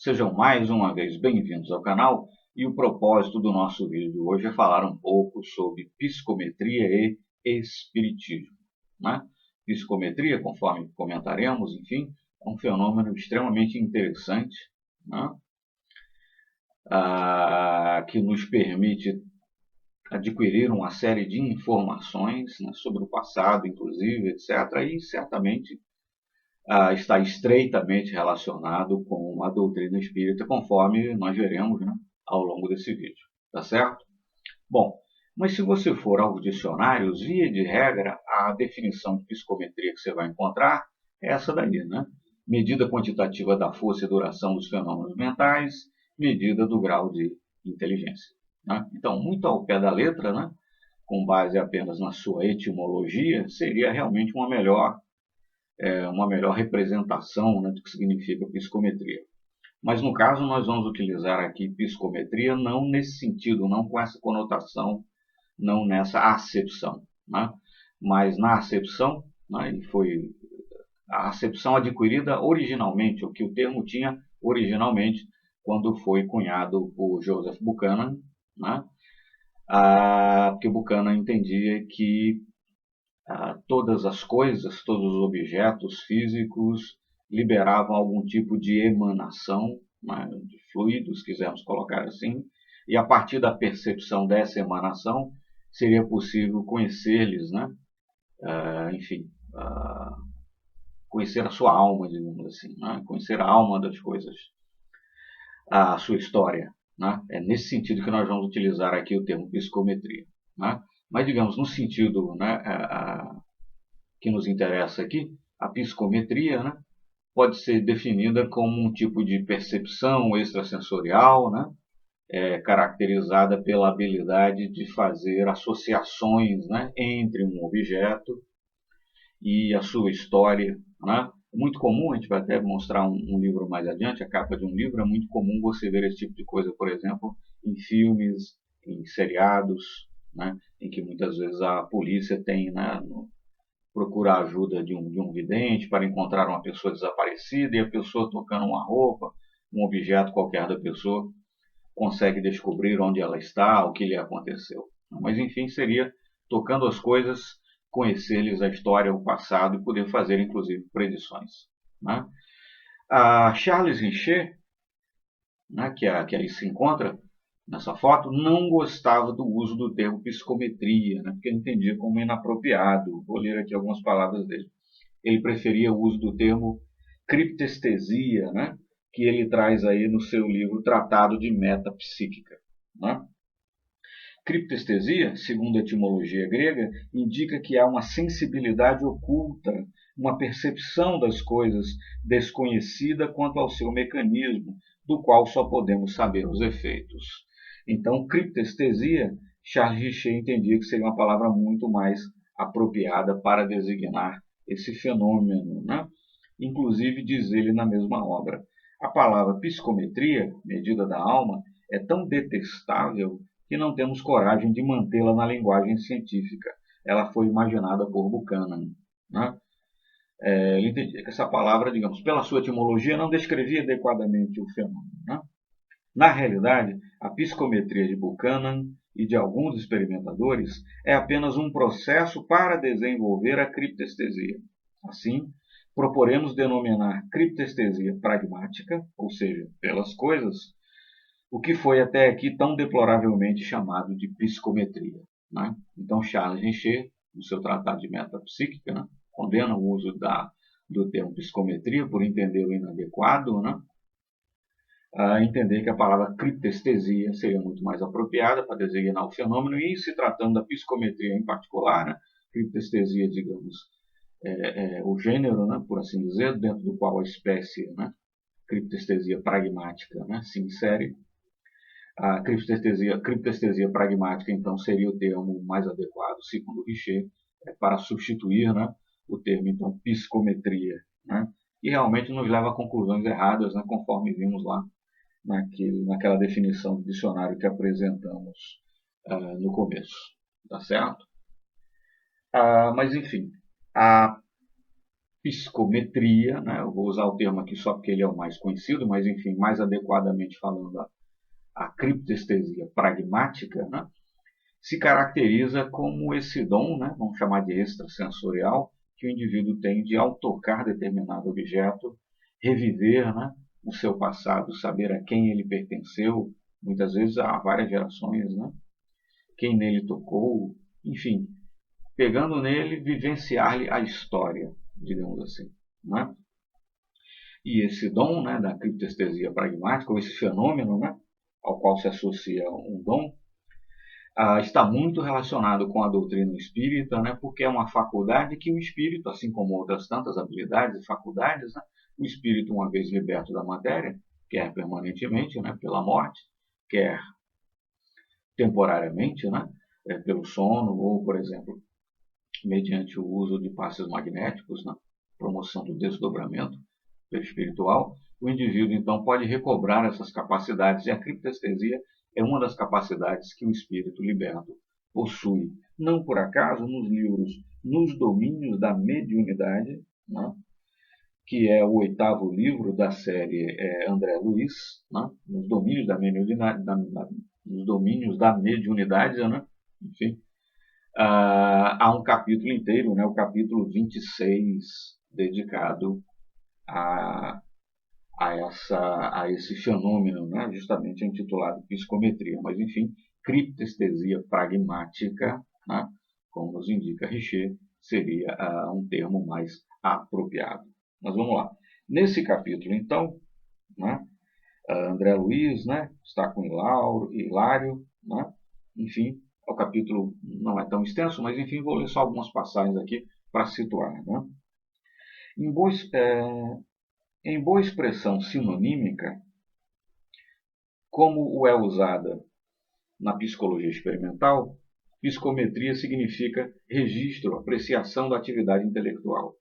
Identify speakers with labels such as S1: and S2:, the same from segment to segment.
S1: Sejam mais uma vez bem-vindos ao canal e o propósito do nosso vídeo hoje é falar um pouco sobre psicometria e espiritismo, né? Psicometria, conforme comentaremos, enfim, é um fenômeno extremamente interessante, né? Que nos permite adquirir uma série de informações, né, sobre o passado, inclusive, etc. E certamente está estreitamente relacionado com a doutrina espírita, conforme nós veremos, né, ao longo desse vídeo. Tá certo? Bom, mas se você for aos dicionários, via de regra, a definição de psicometria que você vai encontrar é essa daí, né? Medida quantitativa da força e duração dos fenômenos mentais, medida do grau de inteligência, né? Então, muito ao pé da letra, né, com base apenas na sua etimologia, seria realmente uma melhor representação, né, do que significa psicometria. Mas no caso nós vamos utilizar aqui psicometria não nesse sentido, não com essa conotação, não nessa acepção, né? Mas na acepção, né, foi a acepção adquirida originalmente, o que o termo tinha originalmente quando foi cunhado por Joseph Buchanan, né? Porque Buchanan entendia que todas as coisas, todos os objetos físicos liberavam algum tipo de emanação, né, de fluidos, quisermos colocar assim, e a partir da percepção dessa emanação seria possível conhecer-lhes, né, enfim, conhecer a sua alma, digamos assim, né, conhecer a alma das coisas, a sua história, né. É nesse sentido que nós vamos utilizar aqui o termo psicometria, né. Mas, digamos, no sentido, né, que nos interessa aqui, a psicometria, né, pode ser definida como um tipo de percepção extrasensorial, né, caracterizada pela habilidade de fazer associações, né, entre um objeto e a sua história, né. É muito comum, a gente vai até mostrar um livro mais adiante, a capa de um livro, é muito comum você ver esse tipo de coisa, por exemplo, em filmes, em seriados, né, em que muitas vezes a polícia tem, né, procura a ajuda de um vidente para encontrar uma pessoa desaparecida e a pessoa tocando uma roupa, um objeto qualquer da pessoa, consegue descobrir onde ela está, o que lhe aconteceu. Mas enfim, seria tocando as coisas, conhecer-lhes a história, o passado e poder fazer inclusive predições, né? A Charles Richer, né, que aí se encontra nessa foto, não gostava do uso do termo psicometria, né, porque ele entendia como inapropriado. Vou ler aqui algumas palavras dele. Ele preferia o uso do termo criptestesia, né, que ele traz aí no seu livro Tratado de Metapsíquica, né? Criptestesia, segundo a etimologia grega, indica que há uma sensibilidade oculta, uma percepção das coisas desconhecida quanto ao seu mecanismo, do qual só podemos saber os efeitos. Então, criptestesia, Charles Richer entendia que seria uma palavra muito mais apropriada para designar esse fenômeno, né? Inclusive, diz ele na mesma obra, a palavra psicometria, medida da alma, é tão detestável que não temos coragem de mantê-la na linguagem científica. Ela foi imaginada por Buchanan, né? Ele entendia que essa palavra, digamos, pela sua etimologia, não descrevia adequadamente o fenômeno, né? Na realidade, a psicometria de Buchanan e de alguns experimentadores é apenas um processo para desenvolver a criptestesia. Assim, proporemos denominar criptestesia pragmática, ou seja, pelas coisas, o que foi até aqui tão deploravelmente chamado de psicometria, né? Então, Charles Richer, no seu Tratado de Metapsíquica, né, condena o uso do termo psicometria por entender o inadequado, né? A entender que a palavra criptestesia seria muito mais apropriada para designar o fenômeno, e se tratando da psicometria em particular, né, criptestesia, digamos, o gênero, né, por assim dizer, dentro do qual a espécie, né, criptestesia pragmática, né, se insere. A criptestesia pragmática, então, seria o termo mais adequado, segundo Richer, para substituir, né, o termo, então, psicometria, né, e realmente nos leva a conclusões erradas, né, conforme vimos lá naquela definição do dicionário que apresentamos no começo, tá certo? Mas, enfim, a psicometria, né? Eu vou usar o termo aqui só porque ele é o mais conhecido, mas enfim, mais adequadamente falando, a criptestesia pragmática, né? Se caracteriza como esse dom, né? Vamos chamar de extrasensorial, que o indivíduo tem de, ao tocar determinado objeto, reviver, né, o seu passado, saber a quem ele pertenceu, muitas vezes há várias gerações, né? Quem nele tocou, enfim, pegando nele, vivenciar-lhe a história, digamos assim, né? E esse dom, né, da criptestesia pragmática, ou esse fenômeno, né, ao qual se associa um dom, está muito relacionado com a doutrina espírita, né, porque é uma faculdade que o espírito, assim como outras tantas habilidades e faculdades, né, o espírito, uma vez liberto da matéria, quer permanentemente, né, pela morte, quer temporariamente, né, pelo sono, ou, por exemplo, mediante o uso de passes magnéticos, na promoção do desdobramento espiritual, o indivíduo então pode recobrar essas capacidades, e a criptestesia é uma das capacidades que o espírito liberto possui. Não por acaso, nos livros Nos Domínios da Mediunidade, né, que é o 8º livro da série André Luiz, né, Nos Domínios da Mediunidade, nos Domínios da Mediunidade, né, enfim, há um capítulo inteiro, né, o capítulo 26, dedicado a esse fenômeno, né, justamente intitulado psicometria, mas enfim, criptestesia pragmática, né, como nos indica Richer, seria um termo mais apropriado. Mas vamos lá. Nesse capítulo, então, né, André Luiz, né, está com Hilário, né, enfim, o capítulo não é tão extenso, mas enfim, vou ler só algumas passagens aqui para situar. Né? Em boa expressão sinonímica, como o é usada na psicologia experimental, psicometria significa registro, apreciação da atividade intelectual.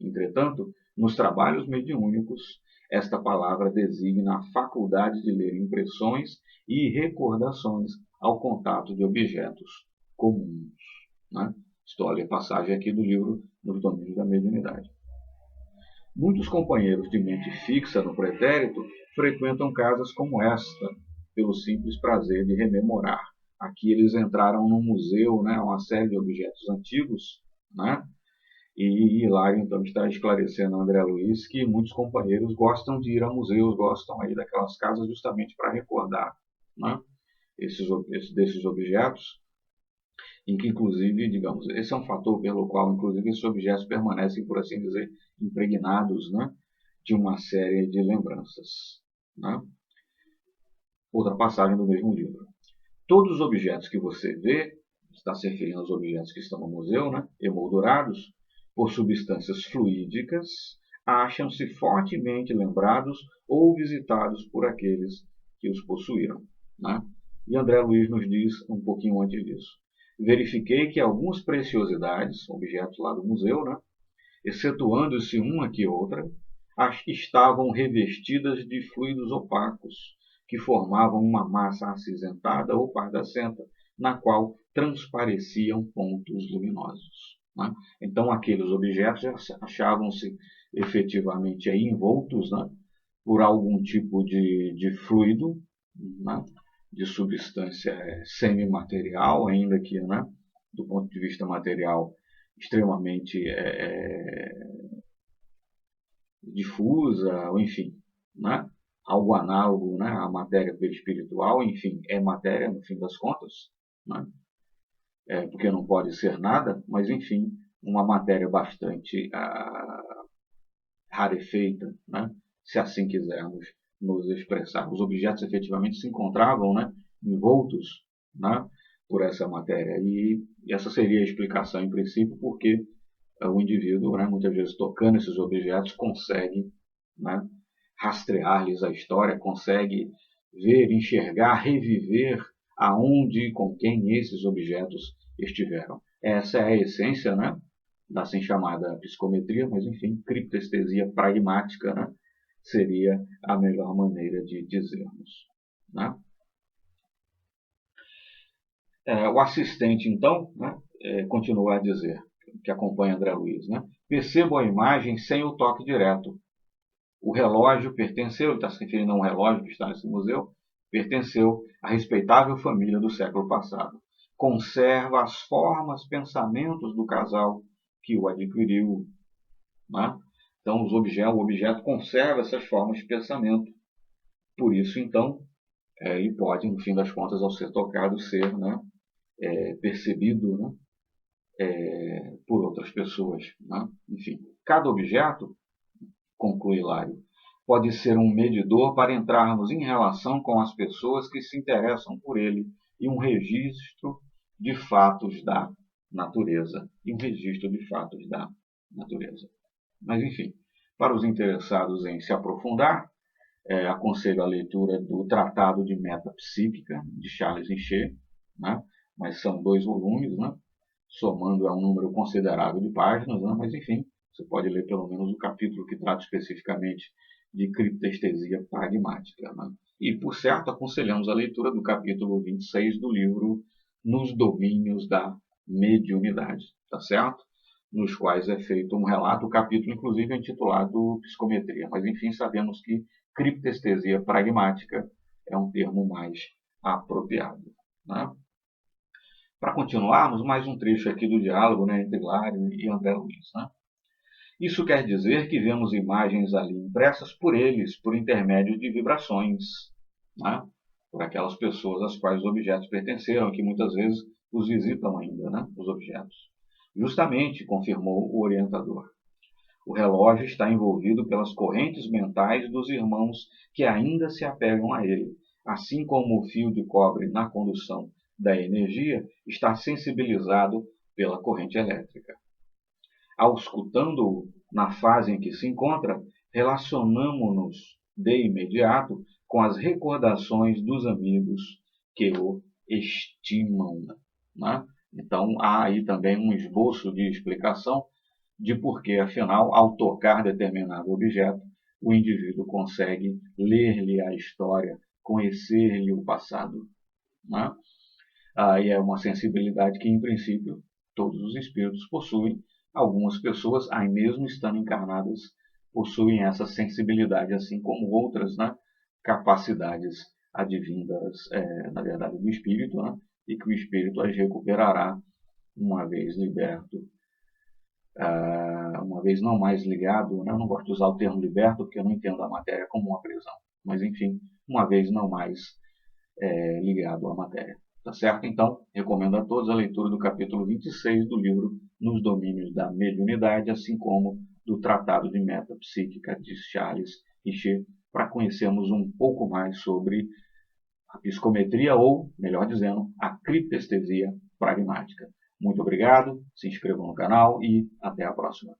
S1: Entretanto, nos trabalhos mediúnicos, esta palavra designa a faculdade de ler impressões e recordações ao contato de objetos comuns. Né? Estou a ler passagem aqui do livro Nos Domínios da Mediunidade. Muitos companheiros de mente fixa no pretérito frequentam casas como esta, pelo simples prazer de rememorar. Aqui eles entraram num museu, né, uma série de objetos antigos, né, e Hilário então está esclarecendo a André Luiz que muitos companheiros gostam de ir a museus, gostam aí daquelas casas justamente para recordar, né, desses objetos, em que inclusive, digamos, esse é um fator pelo qual inclusive esses objetos permanecem, por assim dizer, impregnados, né, de uma série de lembranças. Né? Outra passagem do mesmo livro. Todos os objetos que você vê, está se referindo aos objetos que estão no museu, né, emoldurados por substâncias fluídicas, acham-se fortemente lembrados ou visitados por aqueles que os possuíram. Né? E André Luiz nos diz um pouquinho antes disso. Verifiquei que algumas preciosidades, objetos lá do museu, né, excetuando-se uma que outra, estavam revestidas de fluidos opacos, que formavam uma massa acinzentada ou pardacenta, na qual transpareciam pontos luminosos. Né? Então, aqueles objetos achavam-se efetivamente aí envoltos, né, por algum tipo de fluido, né, de substância semimaterial, ainda que, né, do ponto de vista material, extremamente difusa, ou enfim, né, algo análogo, né, à matéria perispiritual, enfim, é matéria no fim das contas, né, porque não pode ser nada, mas enfim, uma matéria bastante rarefeita, né, se assim quisermos nos expressar. Os objetos efetivamente se encontravam, né, envoltos, né, por essa matéria. E essa seria a explicação, em princípio, porque o indivíduo, né, muitas vezes tocando esses objetos, consegue, né, rastrear-lhes a história, consegue ver, enxergar, reviver aonde e com quem esses objetos estiveram. Essa é a essência, né, da assim chamada psicometria, mas enfim, criptestesia pragmática, né, seria a melhor maneira de dizermos. Né? O assistente, então, né, continua a dizer, que acompanha André Luiz, né? Percebo a imagem sem o toque direto. O relógio pertenceu, ele está se referindo a um relógio que está nesse museu, pertenceu à respeitável família do século passado. Conserva as formas, pensamentos do casal que o adquiriu. Né? Então, o objeto conserva essas formas de pensamento. Por isso, então, ele pode, no fim das contas, ao ser tocado, ser, né, percebido, né, por outras pessoas. Né? Enfim, cada objeto, conclui Hilário, pode ser um medidor para entrarmos em relação com as pessoas que se interessam por ele e um registro de fatos da natureza. Mas, enfim, para os interessados em se aprofundar, aconselho a leitura do Tratado de Metapsíquica, de Charles Richer, né? Mas são 2 volumes, né? Somando é um número considerável de páginas, né? Mas, enfim, você pode ler pelo menos o capítulo que trata especificamente de criptestesia pragmática. Né? E, por certo, aconselhamos a leitura do capítulo 26 do livro Nos Domínios da Mediunidade, tá certo? Nos quais é feito um relato, o capítulo, inclusive, é intitulado Psicometria. Mas, enfim, sabemos que criptestesia pragmática é um termo mais apropriado. Né? Para continuarmos, mais um trecho aqui do diálogo, né, entre Hilário e André Luiz. Né? Isso quer dizer que vemos imagens ali impressas por eles, por intermédio de vibrações, né? Por aquelas pessoas às quais os objetos pertenceram, e que muitas vezes os visitam ainda, né? Os objetos. Justamente, confirmou o orientador. O relógio está envolvido pelas correntes mentais dos irmãos que ainda se apegam a ele, assim como o fio de cobre na condução da energia está sensibilizado pela corrente elétrica. Auscultando-o na fase em que se encontra, relacionamo-nos de imediato com as recordações dos amigos que o estimam. Né? Então, há aí também um esboço de explicação de por que, afinal, ao tocar determinado objeto, o indivíduo consegue ler-lhe a história, conhecer-lhe o passado. Né? Aí é uma sensibilidade que, em princípio, todos os espíritos possuem. Algumas pessoas, aí mesmo estando encarnadas, possuem essa sensibilidade, assim como outras, né, capacidades advindas, na verdade, do espírito, né, e que o espírito as recuperará uma vez liberto, uma vez não mais ligado, né, eu não gosto de usar o termo liberto porque eu não entendo a matéria como uma prisão, mas enfim, uma vez não mais ligado à matéria. Tá certo? Então, recomendo a todos a leitura do capítulo 26 do livro Nos Domínios da Mediunidade, assim como do Tratado de Metapsíquica de Charles Richer, para conhecermos um pouco mais sobre a psicometria ou, melhor dizendo, a criptestesia pragmática. Muito obrigado, se inscrevam no canal e até a próxima.